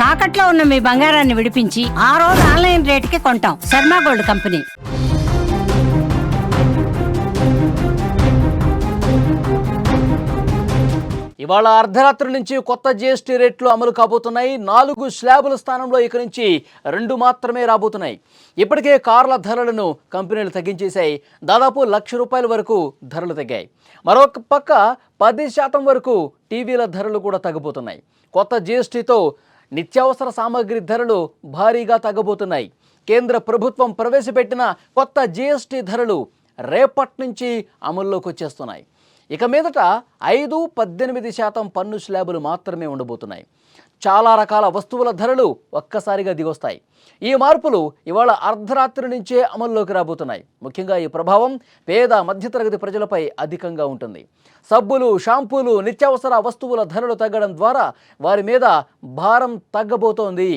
తాకట్లో ఉన్న మీ బంగారాన్ని విడిపించి ఆ రోజు ఆన్లైన్ రేటుకి కొంటాం. Sharma gold company. ఇవాళ అర్ధరాత్రి నుంచి కొత్త జీఎస్టీ రేట్లు అమలు కాబోతున్నాయి. 4 స్లాబుల స్థానంలో ఇక నుంచి 2 మాత్రమే రాబోతున్నాయి. ఇప్పటికే కార్ల ధరలను కంపెనీలు తగ్గించేశాయి. దాదాపు ₹1,00,000 వరకు ధరలు తగ్గాయి. మరొక పక్క 10% వరకు టీవీల ధరలు కూడా తగ్గబోతున్నాయి. కొత్త జీఎస్టీతో నిత్యావసర సామాగ్రి ధరలు భారీగా తగ్గబోతున్నాయి. కేంద్ర ప్రభుత్వం ప్రవేశపెట్టిన కొత్త జీఎస్టీ ధరలు రేపటి నుంచి అమల్లోకి వచ్చేస్తున్నాయి. ఇక మీదట 5-18% పన్ను స్లాబులు మాత్రమే ఉండబోతున్నాయి. చాలా రకాల వస్తువుల ధరలు ఒక్కసారిగా దిగొస్తాయి. ఈ మార్పులు ఇవాళ అర్ధరాత్రి నుంచే అమల్లోకి రాబోతున్నాయి. ముఖ్యంగా ఈ ప్రభావం పేద మధ్యతరగతి ప్రజలపై అధికంగా ఉంటుంది. సబ్బులు, షాంపూలు, నిత్యావసర వస్తువుల ధరలు తగ్గడం ద్వారా వారి మీద భారం తగ్గబోతోంది.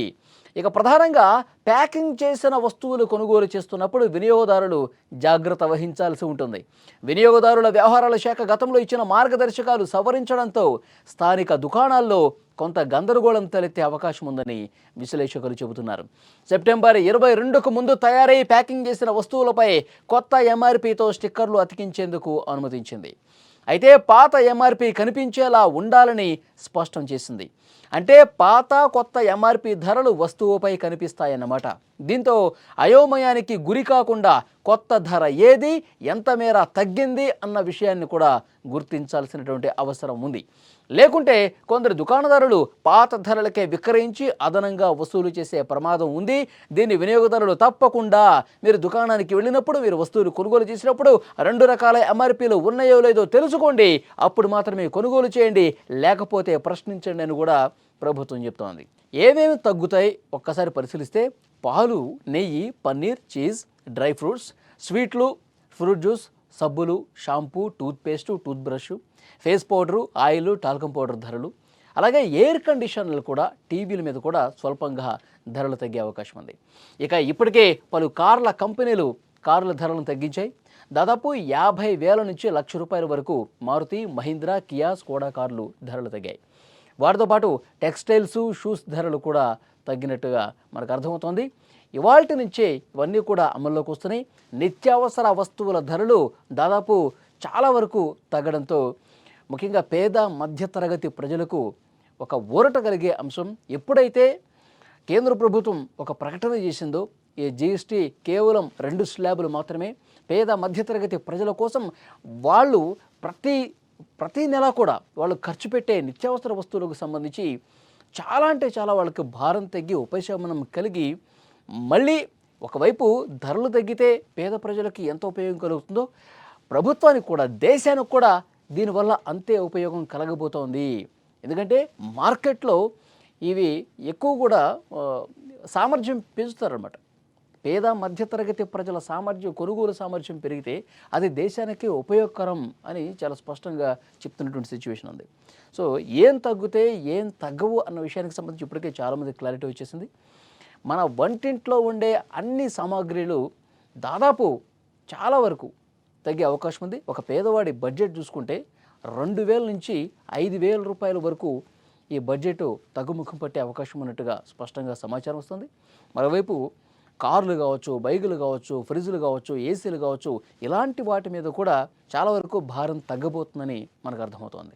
ఇక ప్రధానంగా ప్యాకింగ్ చేసిన వస్తువులు కొనుగోలు చేస్తున్నప్పుడు వినియోగదారులు జాగ్రత్త వహించాల్సి ఉంటుంది. వినియోగదారుల వ్యవహారాల శాఖ గతంలో ఇచ్చిన మార్గదర్శకాలు సవరించడంతో స్థానిక దుకాణాల్లో కొంత గందరగోళం తలెత్తే అవకాశం ఉందని విశ్లేషకులు చెబుతున్నారు. సెప్టెంబర్ 22కు ముందు తయారై ప్యాకింగ్ చేసిన వస్తువులపై కొత్త ఎంఆర్పీతో స్టిక్కర్లు అతికించేందుకు అనుమతించింది. అయితే పాత ఎంఆర్పీ కనిపించేలా ఉండాలని స్పష్టం చేసింది. అంటే పాత కొత్త ఎంఆర్పీ ధరలు వస్తువుపై కనిపిస్తాయన్నమాట. దీంతో అయోమయానికి గురి కాకుండా కొత్త ధర ఏది, ఎంత మేర తగ్గింది అన్న విషయాన్ని కూడా గుర్తించాల్సినటువంటి అవసరం ఉంది. లేకుంటే కొందరు దుకాణదారులు పాత ధరలకే విక్రయించి అదనంగా వసూలు చేసే ప్రమాదం ఉంది. దీన్ని వినియోగదారులు తప్పకుండా మీరు దుకాణానికి వెళ్ళినప్పుడు, మీరు వస్తువులు కొనుగోలు చేసినప్పుడు 2 రకాల ఎంఆర్పీలు ఉన్నాయో లేదో తెలుసుకోండి. అప్పుడు మాత్రమే కొనుగోలు చేయండి, లేకపోతే ప్రశ్నించండి అని కూడా ప్రభుత్వం చెప్తోంది. ఏమేమి తగ్గుతాయి ఒక్కసారి పరిశీలిస్తే పాలు, నెయ్యి, పన్నీర్, చీజ్, డ్రై ఫ్రూట్స్, స్వీట్లు, ఫ్రూట్ జ్యూస్, సబ్బులు, shampoo, toothpaste, tooth brush, face powder, oil, talcum powder ధరలు, అలాగే ఎయిర్ కండిషనర్లు కూడా, టీవీల మీద కూడా స్వల్పంగా ధరలు తగ్గే అవకాశం ఉంది. ఇక ఇప్పటికే పలు కార్ల కంపెనీలు కార్ల ధరలను తగ్గించాయి. దాదాపు 50,000 నుంచి ₹1,00,000 వరకు మారుతి, మహీంద్రా, కియా, స్కోడా కార్లు ధరలు తగ్గాయి. వాటితో పాటు టెక్స్టైల్స్, షూస్ ధరలు కూడా తగ్గినట్టుగా మనకు అర్థమవుతోంది. ఇవాల్టి నుంచే ఇవన్నీ కూడా అమల్లోకి వస్తున్నాయి. నిత్యావసర వస్తువుల ధరలు దాదాపు చాలా వరకు తగ్గడంతో ముఖ్యంగా పేద మధ్యతరగతి ప్రజలకు ఒక ఊరట కలిగే అంశం. ఎప్పుడైతే కేంద్ర ప్రభుత్వం ఒక ప్రకటన చేసిందో ఈ జీఎస్టీ కేవలం 2 స్లాబులు మాత్రమే, పేద మధ్యతరగతి ప్రజల కోసం వాళ్ళు ప్రతి నెల కూడా వాళ్ళు ఖర్చు పెట్టే నిత్యావసర వస్తువులకు సంబంధించి చాలా అంటే చాలా వాళ్ళకి భారం తగ్గి ఉపశమనం కలిగి, మళ్ళీ ఒకవైపు ధరలు తగ్గితే పేద ప్రజలకి ఎంత ఉపయోగం కలుగుతుందో ప్రభుత్వానికి కూడా, దేశానికి కూడా దీనివల్ల అంతే ఉపయోగం కలగబోతోంది. ఎందుకంటే మార్కెట్లో ఇవి ఎక్కువ కూడా సామర్థ్యం పెంచుతారన్నమాట. పేద మధ్యతరగతి ప్రజల సామర్థ్యం, కొనుగోలు సామర్థ్యం పెరిగితే అది దేశానికి ఉపయోగకరం అని చాలా స్పష్టంగా చెప్తున్నటువంటి సిచ్యువేషన్ ఉంది. సో ఏం తగ్గితే ఏం తగ్గవు అన్న విషయానికి సంబంధించి ఇప్పటికే చాలామంది క్లారిటీ వచ్చేసింది. మన వంటింట్లో ఉండే అన్ని సామాగ్రిలు దాదాపు చాలా వరకు తగ్గే అవకాశం ఉంది. ఒక పేదవాడి బడ్జెట్ చూసుకుంటే 2,000 నుంచి ₹5,000 వరకు ఈ బడ్జెట్ తగ్గుముఖం పట్టే అవకాశం ఉన్నట్టుగా స్పష్టంగా సమాచారం వస్తుంది. మరోవైపు కార్లు కావచ్చు, బైకులు కావచ్చు, ఫ్రిడ్జ్లు కావచ్చు, ఏసీలు కావచ్చు, ఇలాంటి వాటి మీద కూడా చాలా వరకు భారం తగ్గబోతుందని మనకు అర్థమవుతోంది.